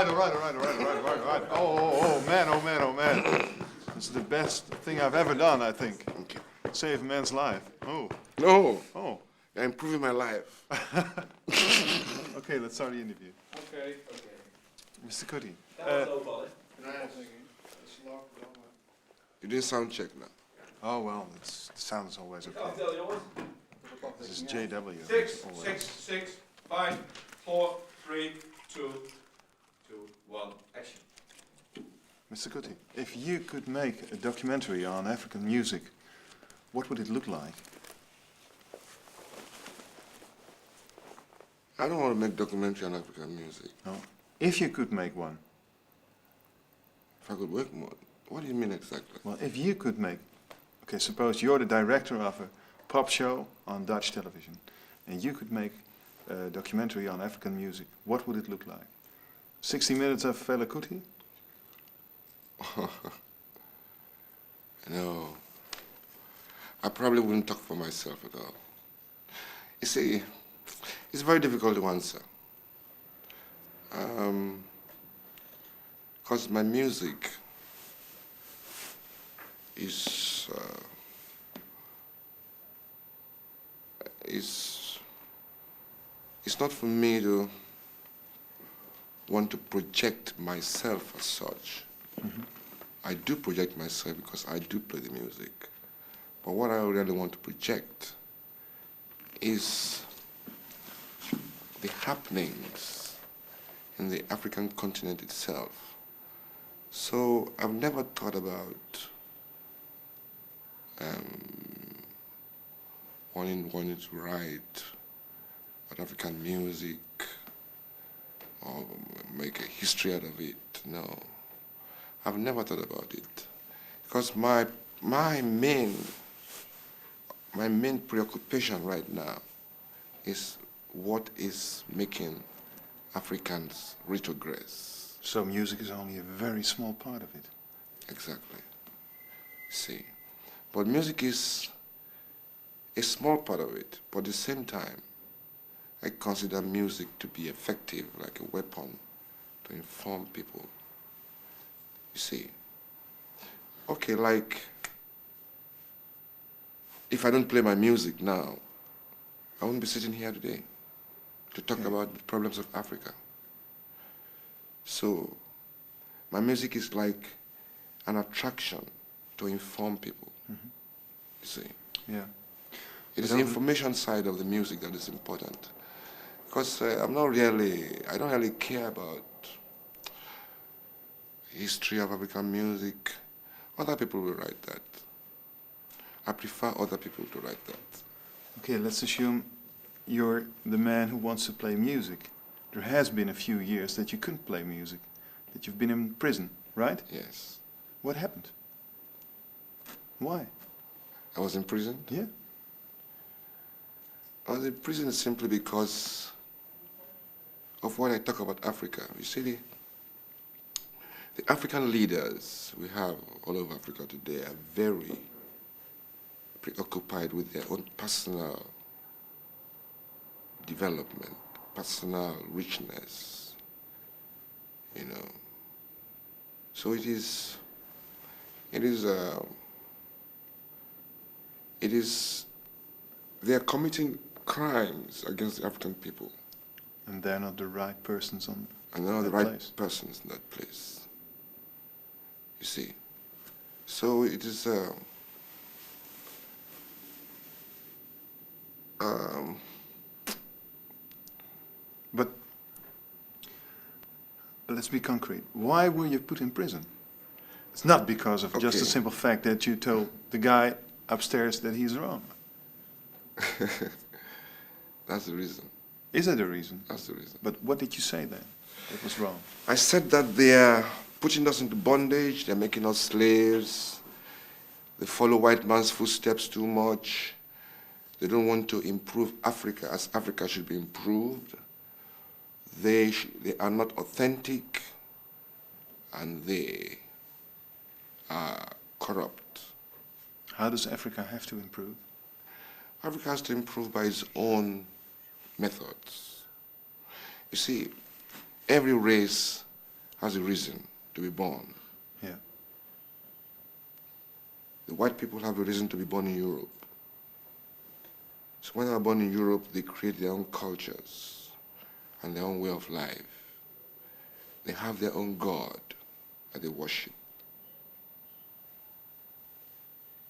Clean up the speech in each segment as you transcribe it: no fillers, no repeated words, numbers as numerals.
right. Oh, man, oh, man, oh, man. This is the best thing I've ever done, I think. Okay. Save a man's life. Oh. No. Oh. You're improving my life. Okay, let's start the interview. Okay. Mr. KUTI. You're doing sound check now. Oh, well, the sound is always okay. This is JW. Six, always. 6, 5, 4, 3, 2, 1, action. Mr. KUTI, if you could make a documentary on African music, what would it look like? I don't want to make documentary on African music. No. If you could make one. If I could work more. What do you mean exactly? Well, if you could make, okay, suppose you're the director of a pop show on Dutch television, and you could make a documentary on African music, what would it look like? 60 minutes of FELA KUTI? No. I probably wouldn't talk for myself at all. You see, it's very difficult to answer. Because my music is it's not for me to want to project myself as such. Mm-hmm. I do project myself because I do play the music. But what I really want to project is the happenings in the African continent itself. So I've never thought about wanting to write about African music or make a history out of it. No, I've never thought about it because my main preoccupation right now is what is making Africans retrogress. So music is only a very small part of it. Exactly. See, but music is a small part of it, but at the same time, I consider music to be effective, like a weapon to inform people. You see, okay, like, if I don't play my music now, I wouldn't be sitting here today to talk about the problems of Africa. So, my music is like an attraction to inform people, you see. Yeah. It is the information side of the music that is important. Because I don't really care about history of African music. Other people will write that. I prefer other people to write that. Okay, let's assume you're the man who wants to play music. There has been a few years that you couldn't play music, that you've been in prison, right? Yes. What happened? Why? I was in prison? Yeah. I was in prison simply because of what I talk about Africa. You see, the African leaders we have all over Africa today are very preoccupied with their own personal development, personal richness, you know. So it is, they are committing crimes against the African people. And they're not the right persons on And they're not the that right place. persons in that place. You see. So it is But let's be concrete. Why were you put in prison? It's not because of just the Okay. simple fact that you told the guy upstairs that he's wrong. that's the reason. Is that the reason? That's the reason. But what did you say then that was wrong? I said that they are putting us into bondage, they're making us slaves, they follow white man's footsteps too much, they don't want to improve Africa as Africa should be improved, they are not authentic, and they are corrupt. How does Africa have to improve? Africa has to improve by its own methods. You see, every race has a reason to be born. Yeah. The white people have a reason to be born in Europe. So when they are born in Europe, they create their own cultures and their own way of life. They have their own God that they worship.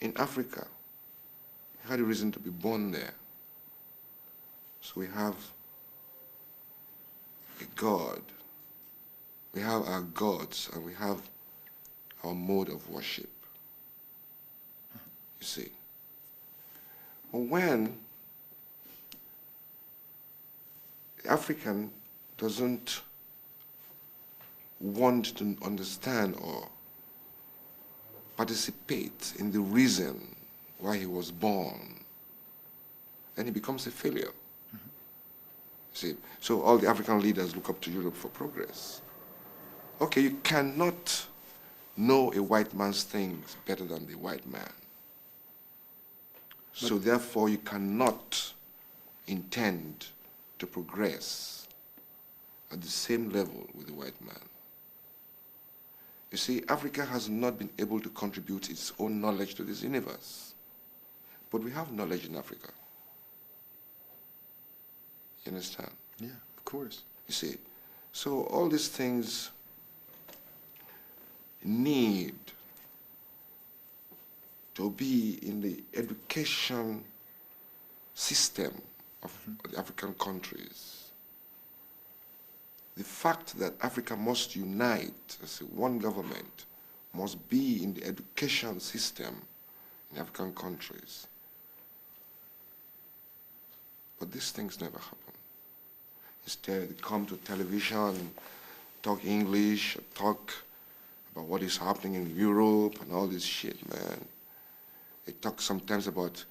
In Africa, we had a reason to be born there. So we have a God. We have our gods and we have our mode of worship. You see. But when the African doesn't want to understand or participate in the reason why he was born, then he becomes a failure. See, so all the African leaders look up to Europe for progress. Okay, you cannot know a white man's things better than the white man. So therefore, you cannot intend to progress at the same level with the white man. You see, Africa has not been able to contribute its own knowledge to this universe. But we have knowledge in Africa. You understand? Yeah, of course. You see, so all these things need to be in the education system of the African countries. The fact that Africa must unite as one government must be in the education system in African countries. But these things never happen. Instead, they come to television, talk English, talk about what is happening in Europe and all this shit, man. They talk sometimes about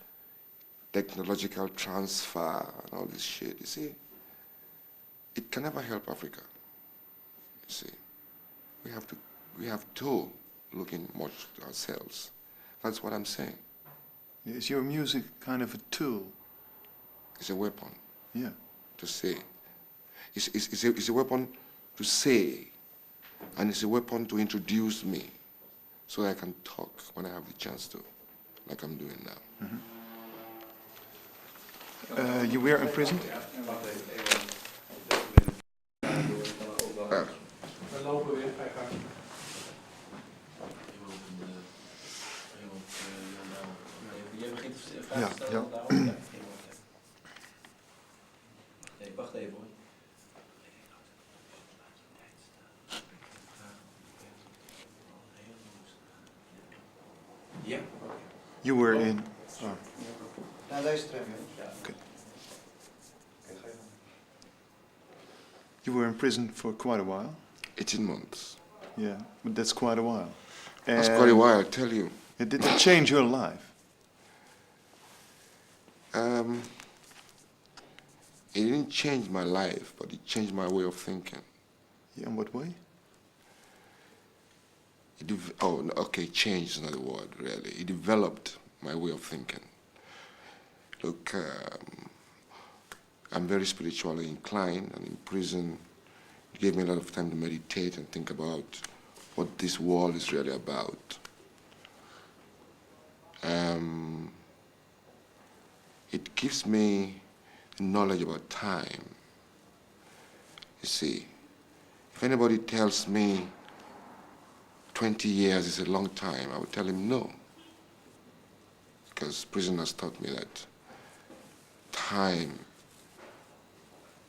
technological transfer and all this shit, you see. It can never help Africa, you see. We have to look in much to ourselves. That's what I'm saying. Is your music kind of a tool? It's a weapon. Yeah. To say. It's a weapon to say, and it's a weapon to introduce me so that I can talk when I have the chance to, like I'm doing now. Mm-hmm. You were imprisoned? We lopen weer, ga je gang. Je begint Ja, vragen te stellen ja. daarop? Ja, nee, wacht even hoor. Ja. You were in... Oh. Nou, deze tram, Ja. Okay. You were in prison for quite a while? 18 months. Yeah, but that's quite a while. That's quite a while, I tell you. Did that change your life? It didn't change my life, but it changed my way of thinking. Yeah, in what way? Change is not a word, really. It developed my way of thinking. Look, I'm very spiritually inclined, and in prison, it gave me a lot of time to meditate and think about what this world is really about. It gives me knowledge about time. You see, if anybody tells me 20 years is a long time, I would tell him no. Because prison has taught me that time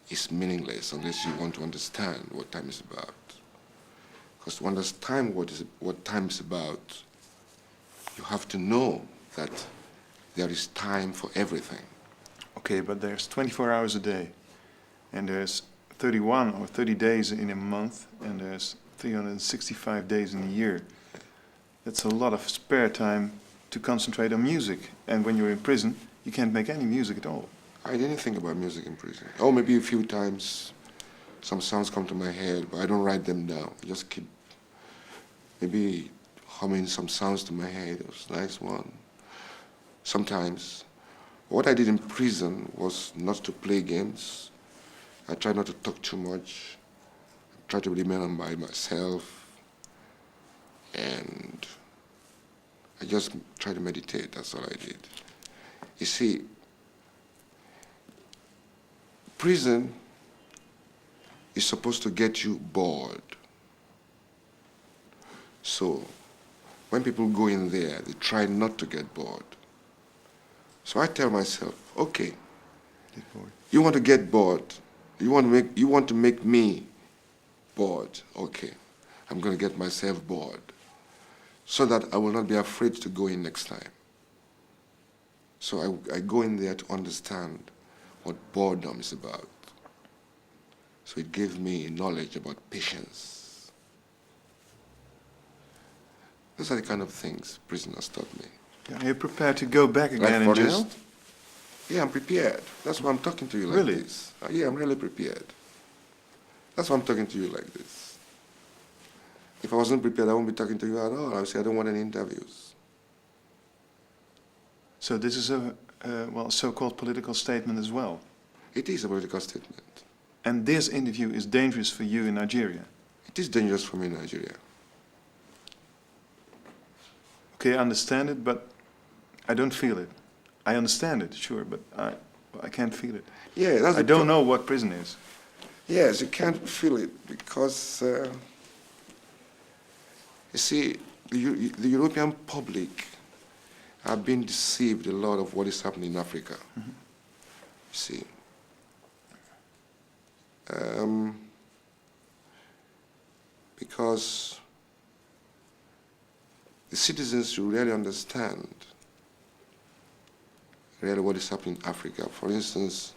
is meaningless unless you want to understand what time is about. Because to understand what time is about, you have to know that there is time for everything. Okay, but there's 24 hours a day, and there's 31 or 30 days in a month, and there's 365 days in a year. That's a lot of spare time to concentrate on music. And when you're in prison, you can't make any music at all. I didn't think about music in prison. Oh, maybe a few times some sounds come to my head, but I don't write them down. I just keep maybe humming some sounds to my head. It was a nice one. Sometimes. What I did in prison was not to play games. I tried not to talk too much. try to remain by myself, and I just try to meditate. That's all I did. You see, prison is supposed to get you bored. So when people go in there, they try not to get bored. So I tell myself, okay, you want to get bored, you want to make me bored, okay, I'm going to get myself bored so that I will not be afraid to go in next time. So I go in there to understand what boredom is about. So it gave me knowledge about patience. Those are the kind of things prisoners taught me. Are you prepared to go back again in for jail? instance, yeah, I'm prepared. That's why I'm talking to you like Really? this. Yeah, I'm really prepared. That's why I'm talking to you like this. If I wasn't prepared, I wouldn't be talking to you at all. I would say I don't want any interviews. So this is a well, so-called political statement as well. It is a political statement. And this interview is dangerous for you in Nigeria. It is dangerous for me in Nigeria. Okay, I understand it, but I don't feel it. I understand it, sure, but I can't feel it. Yeah, that's I don't know what prison is. Yes, you can't feel it because, you see, the European public have been deceived a lot of what is happening in Africa. Mm-hmm. You see. Because the citizens should really understand really what is happening in Africa. For instance,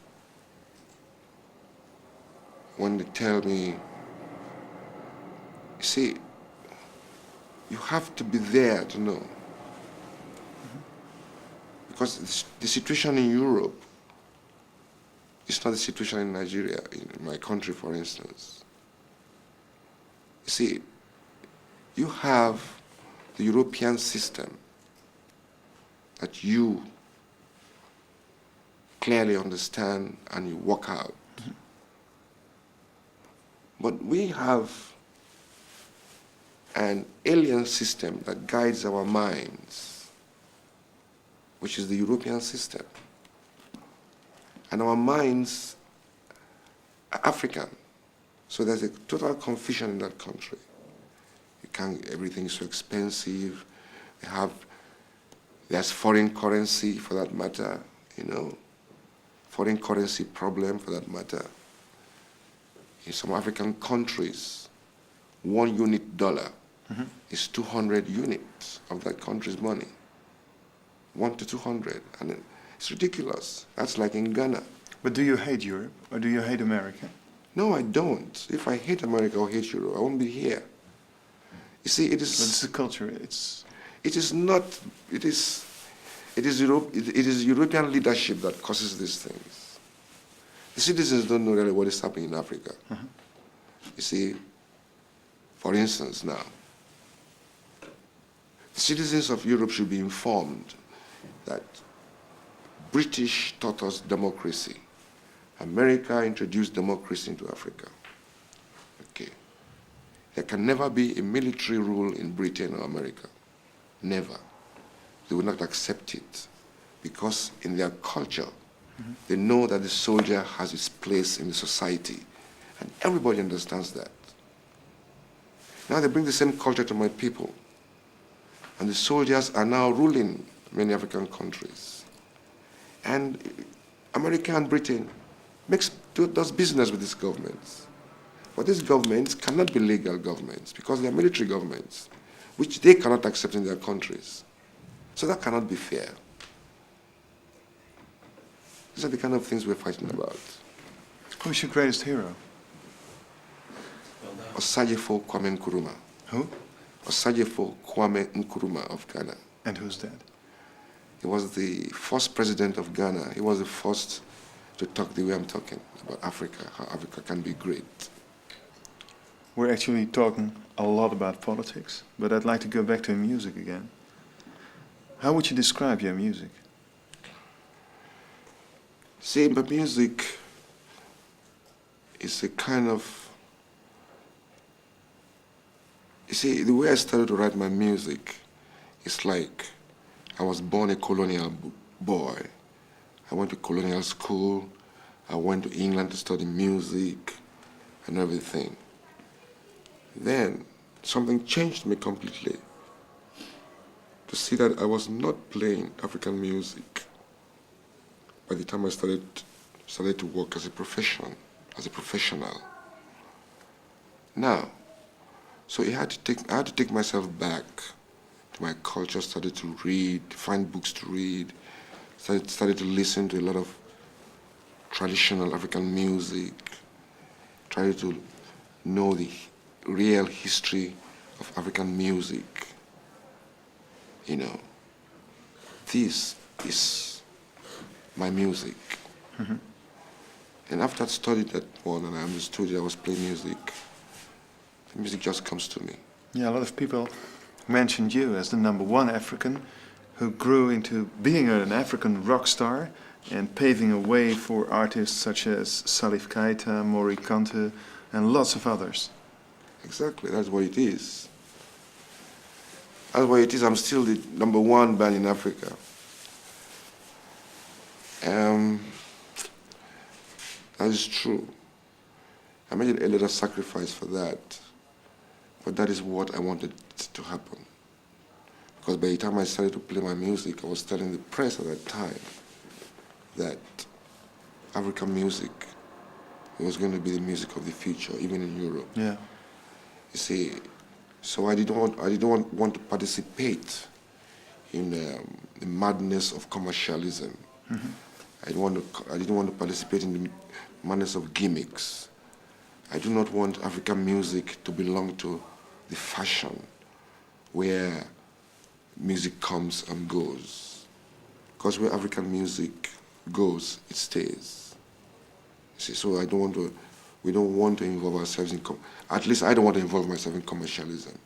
when they tell me, you see, you have to be there to know. Because the situation in Europe is not the situation in Nigeria, in my country, for instance. You see, you have the European system that you clearly understand and you work out. But we have an alien system that guides our minds, which is the European system. And our minds are African. So there's a total confusion in that country. Everything is so expensive. There's foreign currency for that matter, you know, foreign currency problem for that matter. In some African countries, 1 unit dollar is 200 units of that country's money. 1 to 200, and it's ridiculous. That's like in Ghana. But do you hate Europe, or do you hate America? No, I don't. If I hate America or hate Europe, I won't be here. You see, it is. But it's the culture. It is not. It is European leadership that causes these things. The citizens don't know really what is happening in Africa. You see, for instance, now, the citizens of Europe should be informed that British taught us democracy. America introduced democracy into Africa. Okay. There can never be a military rule in Britain or America. Never. They will not accept it because in their culture, they know that the soldier has its place in the society, and everybody understands that. Now they bring the same culture to my people, and the soldiers are now ruling many African countries. And America and Britain does business with these governments. But these governments cannot be legal governments because they are military governments, which they cannot accept in their countries. So that cannot be fair. These are the kind of things we're fighting about. Who's your greatest hero? Well done. Osagyefo Kwame Nkrumah. Who? Osagyefo Kwame Nkrumah of Ghana. And who's that? He was the first president of Ghana. He was the first to talk the way I'm talking about Africa, how Africa can be great. We're actually talking a lot about politics, but I'd like to go back to music again. How would you describe your music? See, my music is a kind of see, the way I started to write my music, it's like I was born a colonial boy. I went to colonial school. I went to England to study music and everything. Then something changed me completely. To see that I was not playing African music by the time I started to work as a professional. Now, so I had to take myself back to my culture, started to read, find books to read, started to listen to a lot of traditional African music, tried to know the real history of African music. You know, this is my music. Mm-hmm. And after I studied that one and I understood that I was playing music, the music just comes to me. Yeah, a lot of people mentioned you as the #1 African who grew into being an African rock star and paving a way for artists such as Salif Keita, Mori Kante, and lots of others. Exactly, that's what it is. That's what it is. I'm still the #1 band in Africa. That is true. I made a little sacrifice for that, but that is what I wanted to happen. Because by the time I started to play my music, I was telling the press at that time that African music was going to be the music of the future, even in Europe. Yeah. You see, so I didn't want to participate in the madness of commercialism. Mm-hmm. I didn't want to participate in the madness of gimmicks. I do not want African music to belong to the fashion where music comes and goes. Because where African music goes, it stays. See, so we don't want to involve ourselves in, at least I don't want to involve myself in commercialism.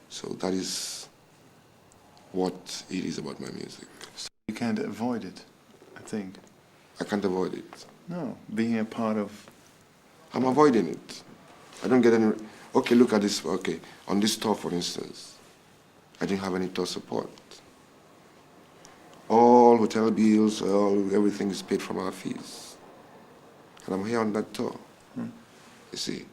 So that is what it is about my music. So you can't avoid it, I think. I can't avoid it. No, being a part of... I'm avoiding it. I don't get any, okay, look at this, okay, on this tour, for instance, I didn't have any tour support. All hotel bills, everything is paid from our fees. And I'm here on that tour. You see,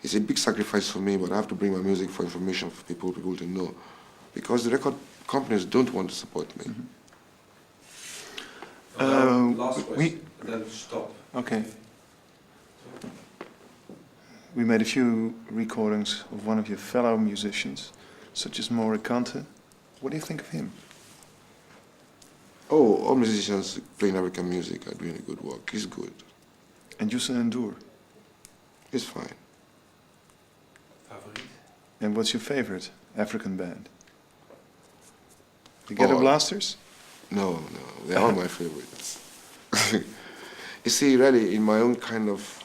it's a big sacrifice for me, but I have to bring my music for information for people to know. Because the record companies don't want to support me. Mm-hmm. Last question, then stop. Okay. We made a few recordings of one of your fellow musicians, such as Mori Kante. What do you think of him? Oh, all musicians playing African music are doing a good work. He's good. And Youssou N'Dour. He's fine. Favoriet? And what's your favorite African band? The Ghetto Oh. Blasters? No, they're all my favorites. You see, really, in my own kind of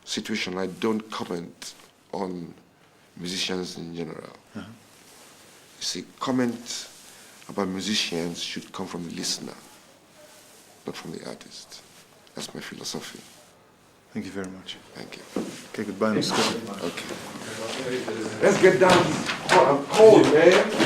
situation, I don't comment on musicians in general. Uh-huh. You see, comment about musicians should come from the listener, not from the artist. That's my philosophy. Thank you very much. Thank you. Okay, goodbye, Mr. Scott. Okay. Let's get down. I'm cold, man.